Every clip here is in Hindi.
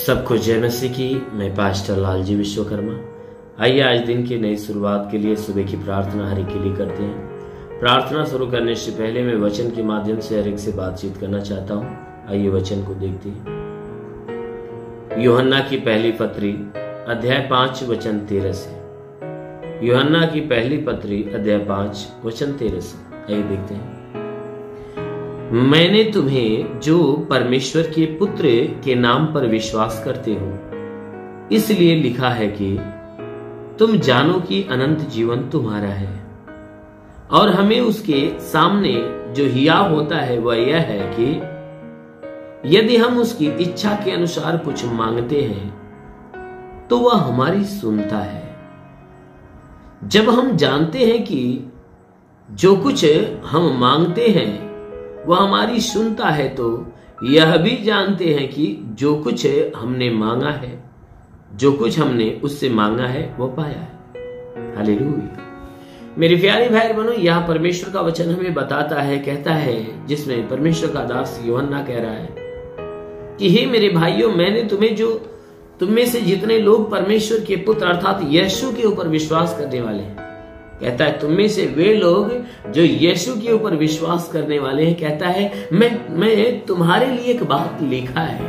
सबको जय मसीह की। मैं पास्टर लालजी विश्वकर्मा। आइए आज दिन की नई शुरुआत के लिए सुबह की प्रार्थना हर एक के लिए करते हैं। प्रार्थना शुरू करने से पहले मैं वचन के माध्यम से हर एक से बातचीत करना चाहता हूँ। आइए वचन को देखते हैं। यूहन्ना की पहली पत्री अध्याय 5 वचन 13 से। यूहन्ना की पहली पत्री अध्याय 5 वचन 13 से। आइए देखते हैं। मैंने तुम्हें जो परमेश्वर के पुत्र के नाम पर विश्वास करते हो इसलिए लिखा है कि तुम जानो कि अनंत जीवन तुम्हारा है, और हमें उसके सामने जो हियाव होता है वह यह है कि यदि हम उसकी इच्छा के अनुसार कुछ मांगते हैं तो वह हमारी सुनता है। जब हम जानते हैं कि जो कुछ हम मांगते हैं वह हमारी सुनता है, तो यह भी जानते हैं कि जो कुछ हमने मांगा है, जो कुछ हमने उससे मांगा है वो पाया है। हालेलुया। मेरे प्यारे भाई बहनों, यह परमेश्वर का वचन हमें बताता है, कहता है, जिसमें परमेश्वर का दास यूहन्ना कह रहा है कि हे मेरे भाइयों, मैंने तुम में से जितने लोग परमेश्वर के पुत्र अर्थात यीशु के ऊपर विश्वास करने वाले हैं, कहता है तुम में से वे लोग जो यीशु के ऊपर विश्वास करने वाले हैं, कहता है मैं तुम्हारे लिए एक बात लिखा है।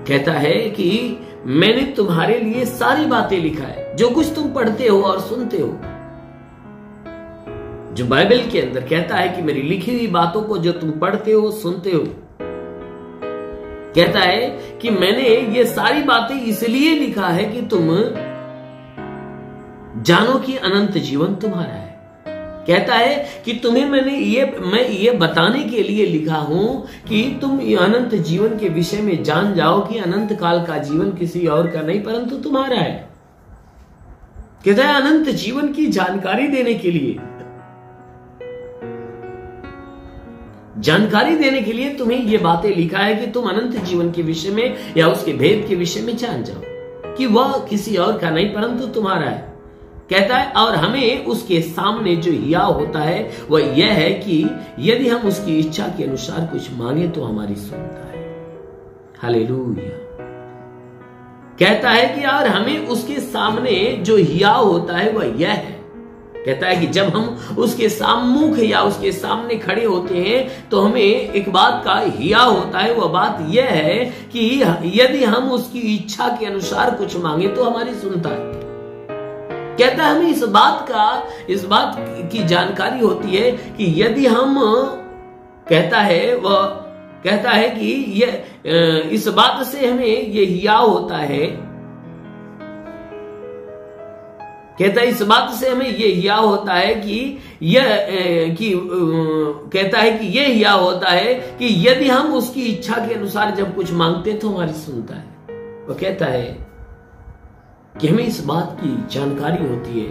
कहता है कि मैंने तुम्हारे लिए सारी बातें लिखा है, जो कुछ तुम पढ़ते हो और सुनते हो। जो बाइबल के अंदर कहता है कि मेरी लिखी हुई बातों को जो तुम पढ़ते हो सुनते हो, कहता है कि मैंने ये सारी बातें इसलिए लिखा है कि तुम जानो कि अनंत जीवन तुम्हारा है। कहता है कि तुम्हें मैं ये बताने के लिए लिखा हूं कि तुम अनंत जीवन के विषय में जान जाओ कि अनंत काल का जीवन किसी और का नहीं परंतु तुम्हारा है। कहता है अनंत जीवन की जानकारी देने के लिए तुम्हें ये बातें लिखा है कि तुम अनंत जीवन के विषय में या उसके भेद के विषय में जान जाओ कि वह किसी और का नहीं परंतु तुम्हारा है। कहता है और हमें उसके सामने जो हियाव होता है वह यह है कि यदि हम उसकी इच्छा के अनुसार कुछ मांगे तो हमारी सुनता है। हालेलुया। कहता है कि और हमें उसके सामने जो हियाव होता है वह यह है, कहता है कि जब हम उसके सम्मुख या उसके सामने खड़े होते हैं तो हमें एक बात का हियाव होता है। वह बात यह है कि यदि हम उसकी इच्छा के अनुसार कुछ मांगे तो हमारी सुनता है। कहता है हमें इस बात की जानकारी होती है कि यदि हम कहता है कि इस बात से हमें ये हियाव होता है। कहता है इस बात से हमें ये हियाव होता है कहता है कि ये हियाव होता है कि यदि हम उसकी इच्छा के अनुसार जब कुछ मांगते तो हमारी सुनता है। वो कहता है कि हमें इस बात की जानकारी होती है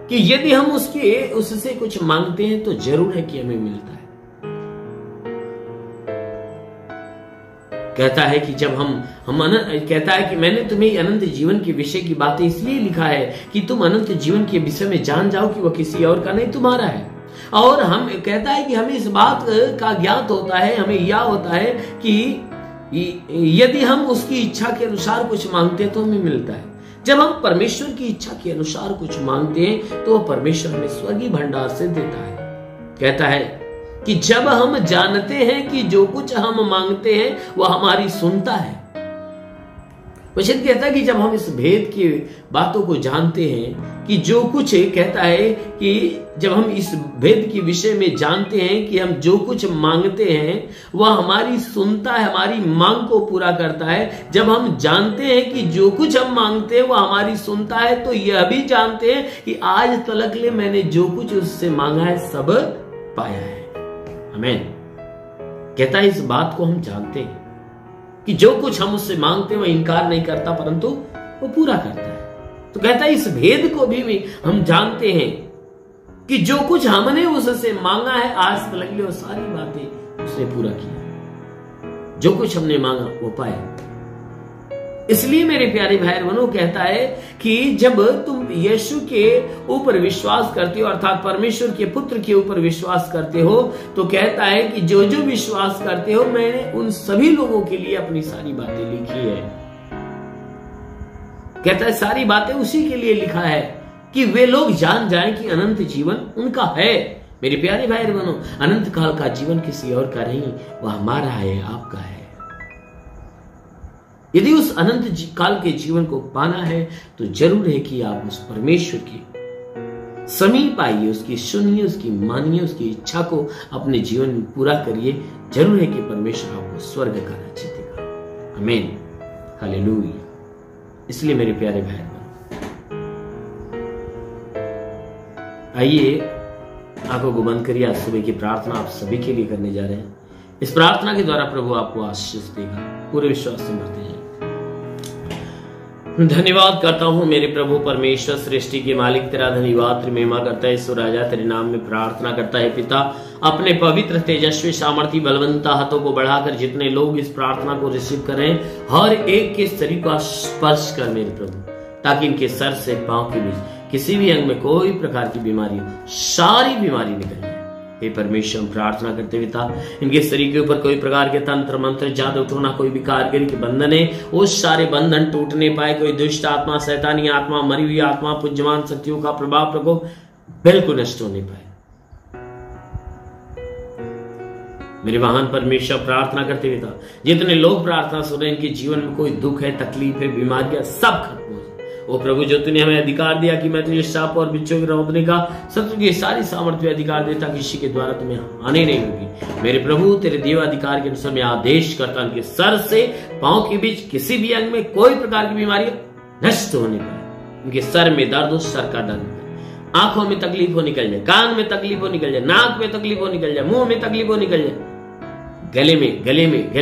कि यदि हम उससे कुछ मांगते हैं तो जरूर है कि हमें मिलता है। कहता है कि जब कहता है कि मैंने तुम्हें अनंत जीवन के विषय की बातें इसलिए लिखा है कि तुम अनंत जीवन के विषय में जान जाओ कि वह किसी और का नहीं तुम्हारा है। और हम कहता है कि हमें इस बात का ज्ञात होता है, हमें यह होता है कि यदि हम उसकी इच्छा के अनुसार कुछ मांगते हैं तो हमें मिलता है। जब हम परमेश्वर की इच्छा के अनुसार कुछ मांगते हैं तो वह परमेश्वर हमें स्वर्गीय भंडार से देता है। कहता है कि जब हम जानते हैं कि जो कुछ हम मांगते हैं वह हमारी सुनता है। वचन कहता है कि जब हम इस भेद की बातों को जानते हैं कि जो कुछ कहता है कि जब हम इस भेद के विषय में जानते हैं कि हम जो कुछ मांगते हैं वह हमारी सुनता है, हमारी मांग को पूरा करता है। जब हम जानते हैं कि जो कुछ हम मांगते हैं वह हमारी सुनता है तो यह भी जानते हैं कि आज तक ले मैंने जो कुछ उससे मांगा है सब पाया है। आमीन। कहता है इस बात को हम जानते हैं कि जो कुछ हम उससे मांगते हैं वह इनकार नहीं करता परंतु वो पूरा करता है। तो कहता है इस भेद को भी हम जानते हैं कि जो कुछ हमने उससे मांगा है आज तक वो सारी बातें उसने पूरा किया। जो कुछ हमने मांगा वो पाया। इसलिए मेरे प्यारे भाई बहनों कहता है कि जब तुम यीशु के ऊपर विश्वास करते हो, अर्थात परमेश्वर के पुत्र के ऊपर विश्वास करते हो, तो कहता है कि जो जो विश्वास करते हो, मैंने उन सभी लोगों के लिए अपनी सारी बातें लिखी है। कहता है सारी बातें उसी के लिए लिखा है कि वे लोग जान जाएं कि अनंत जीवन उनका है। मेरे प्यारे भाई बहनों, अनंत काल का जीवन किसी और का नहीं, वह हमारा है, आपका है। यदि उस अनंत काल के जीवन को पाना है तो जरूर है कि आप उस परमेश्वर के समीप आइए, उसकी सुनिए, उसकी मानिए, उसकी इच्छा को अपने जीवन में पूरा करिए। जरूर है कि परमेश्वर आपको स्वर्ग का राज्य देगा। आमीन, हालेलुया। इसलिए मेरे प्यारे भाई बहनों, आइए आंखों को बंद करिए। आज सुबह की प्रार्थना आप सभी के लिए करने जा रहे हैं। इस प्रार्थना के द्वारा प्रभु आपको आशीष देगा। पूरे विश्वास से बढ़ते जाए। धन्यवाद करता हूं मेरे प्रभु परमेश्वर, सृष्टि के मालिक, तेरा धन्यवाद, तेरी महिमा करता है ईश्वर राजा, तेरे नाम में प्रार्थना करता है पिता। अपने पवित्र तेजस्वी सामर्थी बलवंता हाथों को बढ़ाकर जितने लोग इस प्रार्थना को रिसीव करें, हर एक के शरीर को स्पर्श कर मेरे प्रभु, ताकि इनके सर से पांव के बीच किसी भी अंग में कोई प्रकार की बीमारी हो, सारी बीमारी निकल जाए। हे परमेश्वर, हम प्रार्थना करते पिता, इनके शरीर के ऊपर कोई प्रकार के तंत्र मंत्र, जादू टोना, कोई भी कारीगरी के बंधन है, वो सारे बंधन टूटने पाए। कोई दुष्ट आत्मा, शैतानी आत्मा, मरी हुई आत्मा, पुज्यमान शक्तियों का प्रभाव प्रकोप बिल्कुल नष्ट होने पाए। मेरे महान परमेश्वर, प्रार्थना करते पिता, जितने लोग प्रार्थना सुन रहे हैं, इनके जीवन में कोई दुख है, तकलीफ है, बीमारियां, सब खत्म हो जाए। ओ प्रभु, जो तूने हमें अधिकार दिया कि मैं तुझे सांप और बिच्छू के रौंदने का, शत्रु की सारी सामर्थ्य अधिकार देता, किसी के द्वारा तुम्हें हानि नहीं होगी। मेरे प्रभु, तेरे दिए अधिकार के अनुसार मैं आदेश करता हूं कि सर से पांव के बीच किसी भी अंग में कोई प्रकार की बीमारी नष्ट होने पाए। उनके सर में दर्द हो, सर का दर्द, आंखों में तकलीफ हो निकल जाए, कान में तकलीफ हो निकल जाए, नाक में तकलीफ हो निकल जाए, मुंह में तकलीफ हो निकल जाए, गले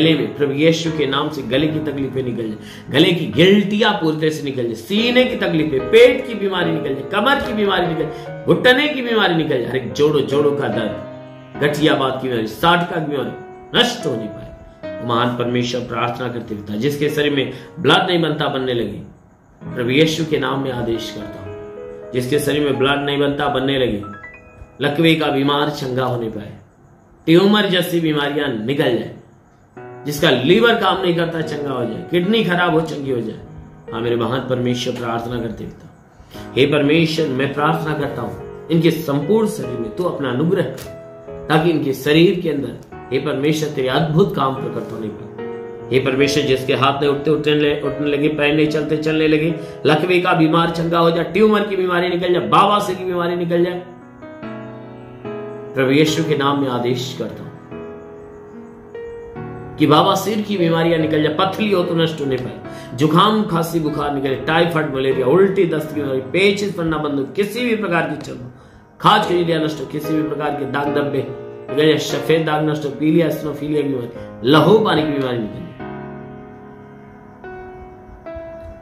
में प्रभु यीशु के नाम से गले की तकलीफें निकल जाए, गले की गिल्टियां पूरी तरह से निकल जाए, सीने की तकलीफें, पेट की बीमारी निकल जाए, कमर की बीमारी निकल जाए, घुटने की बीमारी निकल जाए, हर एक जोड़ों का दर्द, गठियाबाद की बीमारी, साठ का बीमारी नष्ट हो नहीं पाए। महान परमेश्वर, प्रार्थना करते पिता, जिसके शरीर में ब्लड नहीं बनता, बनने लगे, प्रभु यीशु के नाम में आदेश करता हूं, जिसके शरीर में ब्लड नहीं बनता, बनने लगे, लकवे का बीमार चंगा होने पाए, ट्यूमर जैसी बीमारियां निकल जाए, जिसका लीवर काम नहीं करता चंगा हो जाए, किडनी खराब हो चंगी हो जाए। हाँ मेरे महान परमेश्वर, प्रार्थना करते पिता, हे परमेश्वर, मैं प्रार्थना करता हूं इनके संपूर्ण शरीर में तू अपना अनुग्रह कर, ताकि इनके शरीर के अंदर हे परमेश्वर तेरे अद्भुत काम प्रकट होने पाए। हे परमेश्वर, जिसके हाथ में उठने लगे, पैर नहीं चलते चलने लगे, लकवे का बीमार चंगा हो जाए, ट्यूमर की बीमारी निकल जाए, बवासीर की बीमारी निकल जाए, प्रभु यीशु के नाम में आदेश करता हूं कि बवासीर की बीमारियां निकल जाए, पथरी हो तो नष्ट होने पाए, जुकाम, खांसी, बुखार निकले, टाइफाइड, मलेरिया, उल्टी, दस्त की बीमारी, पेचिश पड़ना बंद हो, किसी भी प्रकार की चर्म, खाज खजुलिया नष्ट हो, किसी भी प्रकार के दाग धब्बे निकल जाए, सफेद दाग नष्ट हो, पीलिया, एसिनोफिलिया की बीमारी, लहू पानी की बीमारी निकल जाए।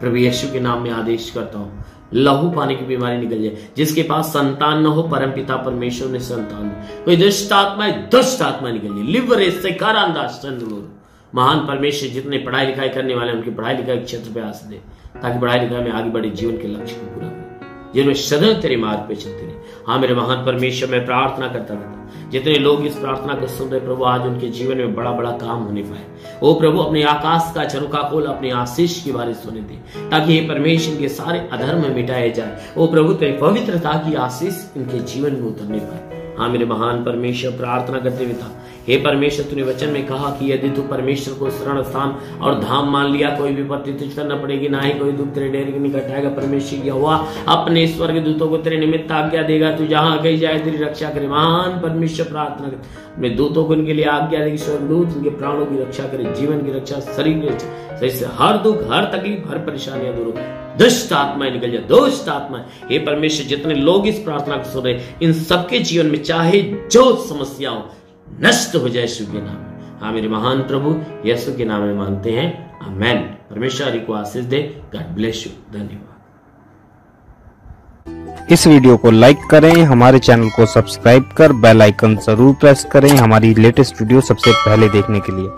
प्रभु यीशु के नाम में आदेश करता हूं, लहू पानी की बीमारी निकल जाए, जिसके पास संतान न हो, परम पिता परमेश्वर ने संतान दी, कोई दुष्ट आत्मा निकल जाए, लिवर से कारांदाज, महान परमेश्वर, जितने पढ़ाई लिखाई करने वाले उनकी पढ़ाई लिखाई के क्षेत्र पे आस दे, ताकि पढ़ाई लिखाई में आगे बढ़े, जीवन के लक्ष्य को पूरा करें, जिनमें सदैव तेरे मार्ग पे चलते रहे। हाँ मेरे महान परमेश्वर, मैं प्रार्थना करता रहता, जितने लोग इस प्रार्थना को सुन रहे प्रभु, आज उनके जीवन में बड़ा बड़ा काम होने पाए। ओ प्रभु, अपने आकाश का झरोखा खोल, अपनी आशीष की बारिश होने दे, ताकि ये परमेश्वर के सारे अधर्म मिटाए जाए। ओ प्रभु, तेरी पवित्रता की आशीष इनके जीवन में उतरने पाए। हाँ मेरे महान परमेश्वर, प्रार्थना करते हुए था, हे परमेश्वर, तूने वचन में कहा कि यदि तू परमेश्वर को शरण स्थान और धाम मान लिया, कोई विपत्ति तुझ पर न पड़ेगी, ना ही कोई दुख तेरे डेरे के निकट आएगा। परमेश्वर यहोवा अपने स्वर्ग दूतों को तेरे निमित्त आज्ञा देगा, तू जहां कहीं जाए तेरी रक्षा करे। महान परमेश्वर, प्रार्थना कर, अपने दूतों को इनके लिए आज्ञा देगी, स्वर्गदूत इनके प्राणों की रक्षा करे, जीवन की रक्षा, शरीर की रक्षा, सही से हर दुख, हर तकलीफ, हर परेशानियां दूर हो, दुष्ट आत्माएं निकल जाए, दुष्ट आत्माएं। हे परमेश्वर, जितने लोग इस प्रार्थना को सुन रहे, इन सबके जीवन में चाहे जो समस्या हो, नष्ट हो जाए यीशु के नाम में। हाँ मेरे महान प्रभु, यीशु के नाम में मांगते हैं, आमेन। परमेश्वर को आशीष दे। God bless you. धन्यवाद। इस वीडियो को लाइक करें, हमारे चैनल को सब्सक्राइब कर बेल आइकन जरूर प्रेस करें हमारी लेटेस्ट वीडियो सबसे पहले देखने के लिए।